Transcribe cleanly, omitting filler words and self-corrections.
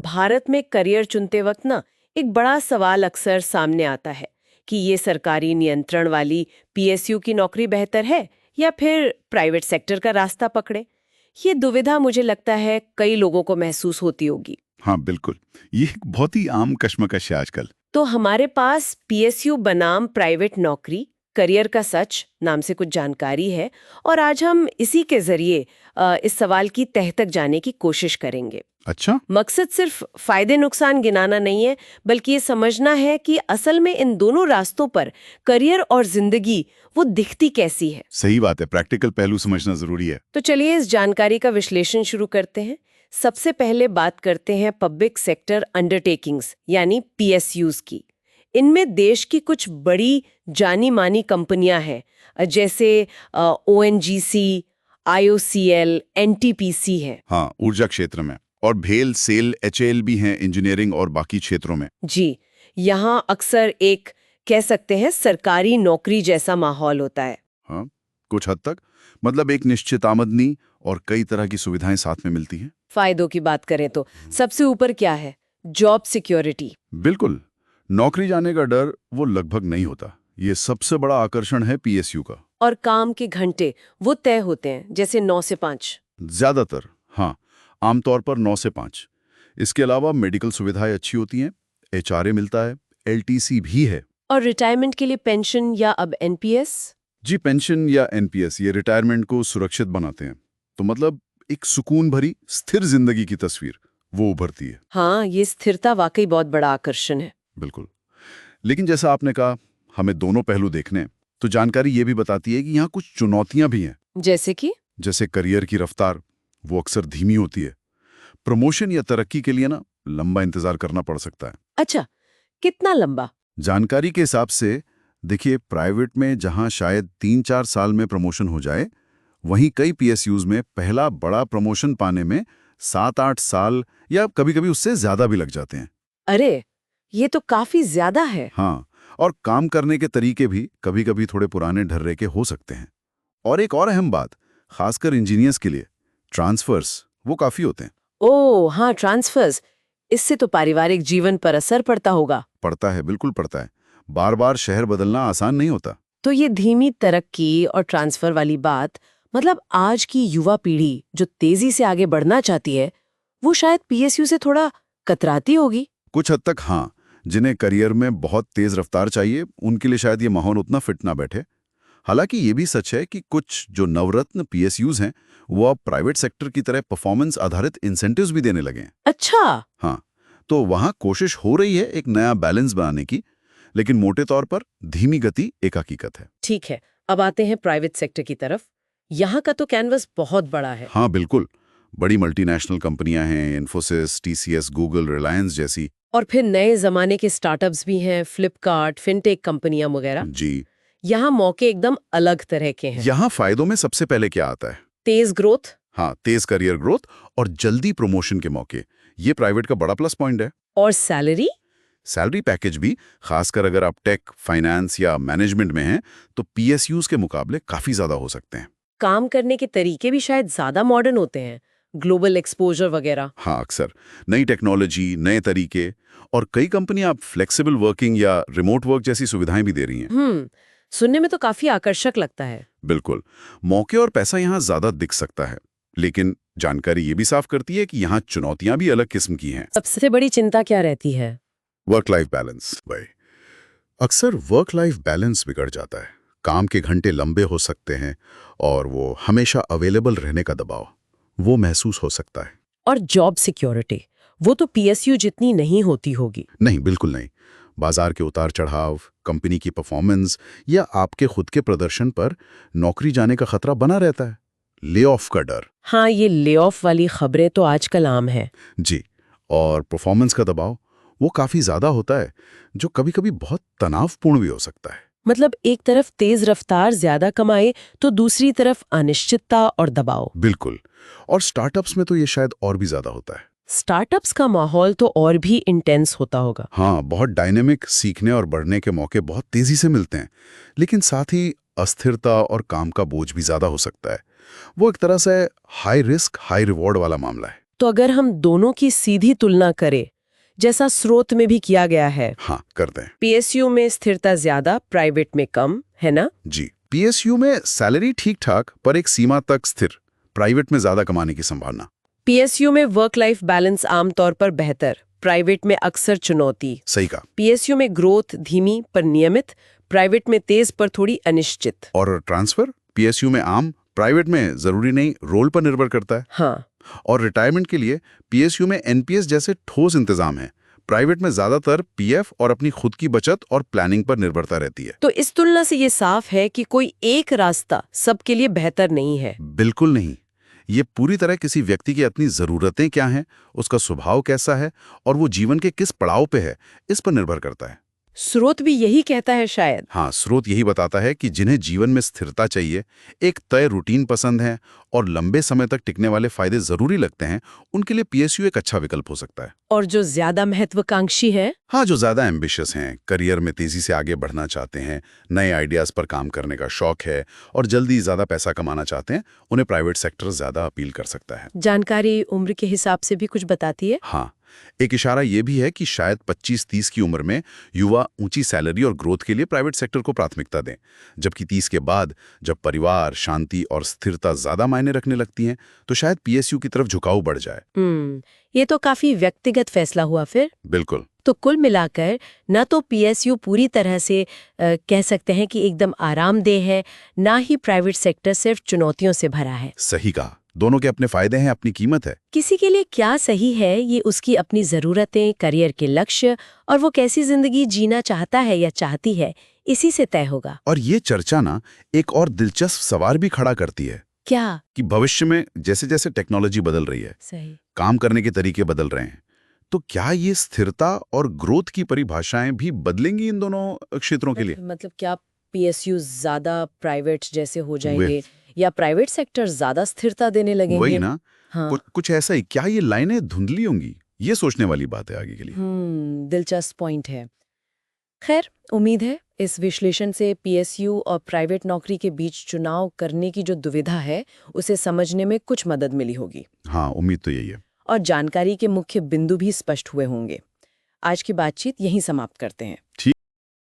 भारत में करियर चुनते वक्त ना एक बड़ा सवाल अक्सर सामने आता है कि ये सरकारी नियंत्रण वाली पीएसयू की नौकरी बेहतर है या फिर प्राइवेट सेक्टर का रास्ता पकड़े। ये दुविधा मुझे लगता है कई लोगों को महसूस होती होगी। हाँ बिल्कुल, ये एक बहुत ही आम कश्मकश है आजकल। तो हमारे पास पीएसयू बनाम प्राइवेट नौकरी करियर का सच नाम से कुछ जानकारी है और आज हम इसी के जरिए इस सवाल की तह तक जाने की कोशिश करेंगे। अच्छा। मकसद सिर्फ फायदे नुकसान गिनाना नहीं है, बल्कि ये समझना है कि असल में इन दोनों रास्तों पर करियर और जिंदगी वो दिखती कैसी है। सही बात है, प्रैक्टिकल पहलू समझना जरूरी है। तो चलिए इस जानकारी का विश्लेषण शुरू करते हैं। सबसे पहले बात करते हैं पब्लिक सेक्टर अंडरटेकिंग्स यानी पीएसयूज की। इनमें देश की कुछ बड़ी जानी मानी कंपनियां हैं, जैसे ओएनजीसी, आईओसीएल, एनटीपीसी है। हाँ, ऊर्जा क्षेत्र में, और भेल, सेल, एचएएल भी हैं इंजीनियरिंग और बाकी क्षेत्रों में। जी, यहाँ अक्सर एक कह सकते हैं सरकारी नौकरी जैसा माहौल होता है। हाँ, कुछ हद तक, मतलब एक निश्चित आमदनी और कई तरह की सुविधाएं साथ में मिलती हैं। फायदों की बात करें तो सबसे ऊपर क्या है? Job security. बिल्कुल, नौकरी जाने का डर वो लगभग नहीं होता। ये सबसे बड़ा आकर्षण है पीएसयू का। और काम के घंटे वो तय होते हैं, जैसे 9 से 5। ज्यादातर, हाँ, आमतौर पर 9 से 5। इसके अलावा मेडिकल सुविधाएं अच्छी होती हैं, एचआरए मिलता है, एलटीसी भी है। और रिटायरमेंट के लिए पेंशन या अब एनपीएस। जी, पेंशन या एनपीएस ये रिटायरमेंट को सुरक्षित बनाते हैं। तो मतलब एक सुकून भरी स्थिर जिंदगी की तस्वीर वो उभरती है। हाँ, ये स्थिरता वाकई बहुत बड़ा आकर्षण है। बिल्कुल। लेकिन जैसा आपने कहा, हमें दोनों पहलू देखने हैं, तो जानकारी ये भी बताती है कि यहाँ कुछ चुनौतियां भी हैं। जैसे कि जैसे करियर की रफ्तार, वो अक्सर धीमी होती है। प्रमोशन या तरक्की के लिए ना लंबा इंतजार करना पड़ सकता है। अच्छा, कितना लंबा? जानकारी के हिसाब से देखिए, प्राइवेट में जहां शायद 3-4 साल में प्रमोशन हो जाए, वहीं कई पीएसयूज में पहला बड़ा प्रमोशन पाने में 7-8 साल या कभी-कभी उससे ज्यादा भी लग जाते हैं। अरे, ये तो काफी ज्यादा है। हाँ, और काम करने के तरीके भी कभी-कभी थोड़े पुराने ढर्रे के हो सकते हैं। और एक और अहम बात, खासकर इंजीनियर्स के लिए ट्रांसफर्स वो काफी होते हैं। ओह हाँ, ट्रांसफर्स। इससे तो पारिवारिक जीवन पर असर पड़ता होगा। पड़ता है, बिल्कुल पड़ता है। बार-बार शहर बदलना आसान नहीं होता। तो ये धीमी तरक्की और ट्रांसफर वाली बात, मतलब आज की युवा पीढ़ी जो तेजी से आगे बढ़ना चाहती है, वो शायद पीएसयू से थोड़ा कतराती होगी। कुछ हद तक हाँ, जिन्हें करियर में बहुत तेज रफ्तार चाहिए, उनके लिए शायद ये माहौल उतना फिट ना बैठे। हालांकि ये भी सच है कि कुछ जो नवरत्न पीएसयूज हैं, वो अब प्राइवेट सेक्टर की तरह परफॉर्मेंस आधारित इंसेंटिव्स भी देने लगे हैं। अच्छा। हाँ, तो वहाँ कोशिश हो रही है एक नया बैलेंस बनाने की, लेकिन मोटे तौर पर धीमी गति एक हकीकत है। ठीक है, अब आते हैं प्राइवेट सेक्टर की तरफ। यहाँ का तो कैनवस बहुत बड़ा है। हाँ बिल्कुल, बड़ी मल्टीनेशनल कंपनियां हैं, इन्फोसिस, टीसीएस, गूगल, रिलायंस जैसी। और फिर नए जमाने के स्टार्टअप्स भी हैं, फ्लिपकार्ट, फिनटेक कंपनियां वगैरह। जी, यहाँ मौके एकदम अलग तरह के हैं। यहाँ फायदों में सबसे पहले क्या आता है? तेज ग्रोथ। हाँ, तेज करियर ग्रोथ और जल्दी प्रमोशन के मौके, ये प्राइवेट का बड़ा प्लस पॉइंट है। और सैलरी। सैलरी पैकेज भी, खासकर अगर आप टेक, फाइनेंस या मैनेजमेंट में हैं, तो पीएसयूज के मुकाबले काफी ज्यादा हो सकते हैं। काम करने के तरीके भी शायद ज्यादा मॉडर्न होते हैं, ग्लोबल एक्सपोजर वगैरह। हाँ, अक्सर नई टेक्नोलॉजी, नए तरीके, और कई कंपनियां अब फ्लेक्सिबल वर्किंग या रिमोट वर्क जैसी सुविधाएं भी दे रही हैं। सुनने में तो काफी आकर्षक लगता है। बिल्कुल, मौके और पैसा यहाँ ज्यादा दिख सकता है, लेकिन जानकारी ये भी साफ करती है कि यहाँ चुनौतियां भी अलग किस्म की हैं। सबसे बड़ी चिंता क्या रहती है? Work life balance. भाई, अक्सर वर्क लाइफ बैलेंस बिगड़ जाता है। काम के घंटे लंबे हो सकते हैं और वो हमेशा अवेलेबल रहने का दबाव वो महसूस हो सकता है। और जॉब सिक्योरिटी, वो तो पीएसयू जितनी नहीं होती होगी। नहीं, बिल्कुल नहीं। बाजार के उतार चढ़ाव, कंपनी की परफॉर्मेंस या आपके खुद के प्रदर्शन पर नौकरी जाने का खतरा बना रहता है। ले ऑफ का डर। हाँ, ये ले ऑफ वाली खबरें तो आजकल आम है। जी, और परफॉर्मेंस का दबाव वो काफी ज्यादा होता है, जो कभी-कभी बहुत तनावपूर्ण भी हो सकता है। मतलब एक तरफ तेज रफ्तार ज्यादा कमाए तो दूसरी तरफ अनिश्चितता और दबाव। बिल्कुल, और स्टार्टअप्स में तो ये शायद और भी ज्यादा होता है। स्टार्टअप्स का माहौल तो और भी इंटेंस होता होगा। हाँ, बहुत डायनेमिक, सीखने और बढ़ने के मौके बहुत तेजी से मिलते हैं, लेकिन साथ ही अस्थिरता और काम का बोझ भी ज्यादा हो सकता है। वो एक तरह से हाई रिस्क हाई रिवॉर्ड वाला मामला है। तो अगर हम दोनों की सीधी तुलना करें, जैसा स्रोत में भी किया गया है, हाँ, करते हैं। पीएसयू में स्थिरता ज्यादा, प्राइवेट में कम, है ना? जी, पीएसयू में सैलरी ठीक-ठाक पर एक सीमा तक स्थिर, प्राइवेट में ज्यादा कमाने की संभावना। पीएसयू में वर्क लाइफ बैलेंस आमतौर पर बेहतर, प्राइवेट में अक्सर चुनौती। सही कहा। पीएसयू में ग्रोथ धीमी पर नियमित, प्राइवेट में तेज पर थोड़ी अनिश्चित। और ट्रांसफर पीएसयू में आम, प्राइवेट में जरूरी नहीं, रोल पर निर्भर करता है। हाँ, और रिटायरमेंट के लिए पीएसयू में एनपीएस जैसे ठोस इंतजाम है, प्राइवेट में ज्यादातर पीएफ और अपनी खुद की बचत और प्लानिंग पर निर्भरता रहती है। तो इस तुलना से ये साफ है कि कोई एक रास्ता सबके लिए बेहतर नहीं है। बिल्कुल नहीं। ये पूरी तरह किसी व्यक्ति की अपनी जरूरतें क्या हैं, उसका स्वभाव कैसा है और वो जीवन के किस पड़ाव पे है, इस पर निर्भर करता है। स्रोत भी यही कहता है शायद। हाँ, स्रोत यही बताता है कि जिन्हें जीवन में स्थिरता चाहिए, एक तय रूटीन पसंद है और लंबे समय तक टिकने वाले फायदे जरूरी लगते हैं, उनके लिए पीएसयू एक अच्छा विकल्प हो सकता है। और जो ज्यादा महत्वाकांक्षी है, हाँ, जो ज्यादा एम्बिशियस हैं, करियर में तेजी से आगे बढ़ना चाहते हैं, नए आइडियाज पर काम करने का शौक है और जल्दी ज्यादा पैसा कमाना चाहते हैं, उन्हें प्राइवेट सेक्टर ज्यादा अपील कर सकता है। जानकारी उम्र के हिसाब से भी कुछ बताती है। हाँ, एक इशारा ये भी है कि शायद 25-30 की उम्र में युवा ऊंची सैलरी और ग्रोथ के लिए प्राइवेट सेक्टर को प्राथमिकता दें, जबकि 30 के बाद जब परिवार, शांति और स्थिरता ज्यादा मायने रखने लगती हैं, तो शायद पीएसयू की तरफ झुकाव बढ़ जाए। ये तो काफी व्यक्तिगत फैसला हुआ फिर। बिल्कुल। तो कुल मिलाकर न तो पीएसयू पूरी तरह से कह सकते हैं कि एकदम आरामदेह है, ना ही प्राइवेट सेक्टर सिर्फ चुनौतियों से भरा है। सही कहा। दोनों के अपने फायदे हैं, अपनी कीमत है। किसी के लिए क्या सही है, ये उसकी अपनी जरूरतें, करियर के लक्ष्य और वो कैसी जिंदगी जीना चाहता है या चाहती है, इसी से तय होगा। और ये चर्चा ना एक और दिलचस्प सवाल भी खड़ा करती है। क्या? कि भविष्य में जैसे जैसे टेक्नोलॉजी बदल रही है, सही। काम करने के तरीके बदल रहे हैं, तो क्या ये स्थिरता और ग्रोथ की परिभाषाएं भी बदलेंगी इन दोनों क्षेत्रों के लिए? मतलब क्या पीएसयू ज्यादा प्राइवेट जैसे हो जाएंगे या प्राइवेट सेक्टर ज्यादा स्थिरता देने लगेंगे? वही ना। हाँ। कुछ ऐसा ही। क्या ये लाइनें धुंधली होंगी? ये सोचने वाली बात है आगे के लिए। दिलचस्प पॉइंट है। खैर, उम्मीद है इस विश्लेषण से पीएसयू और प्राइवेट नौकरी के बीच चुनाव करने की जो दुविधा है, उसे समझने में कुछ मदद मिली होगी। हाँ, उम्मीद तो यही है। और जानकारी के मुख्य बिंदु भी स्पष्ट हुए होंगे। आज की बातचीत यहीं समाप्त करते हैं। ठीक।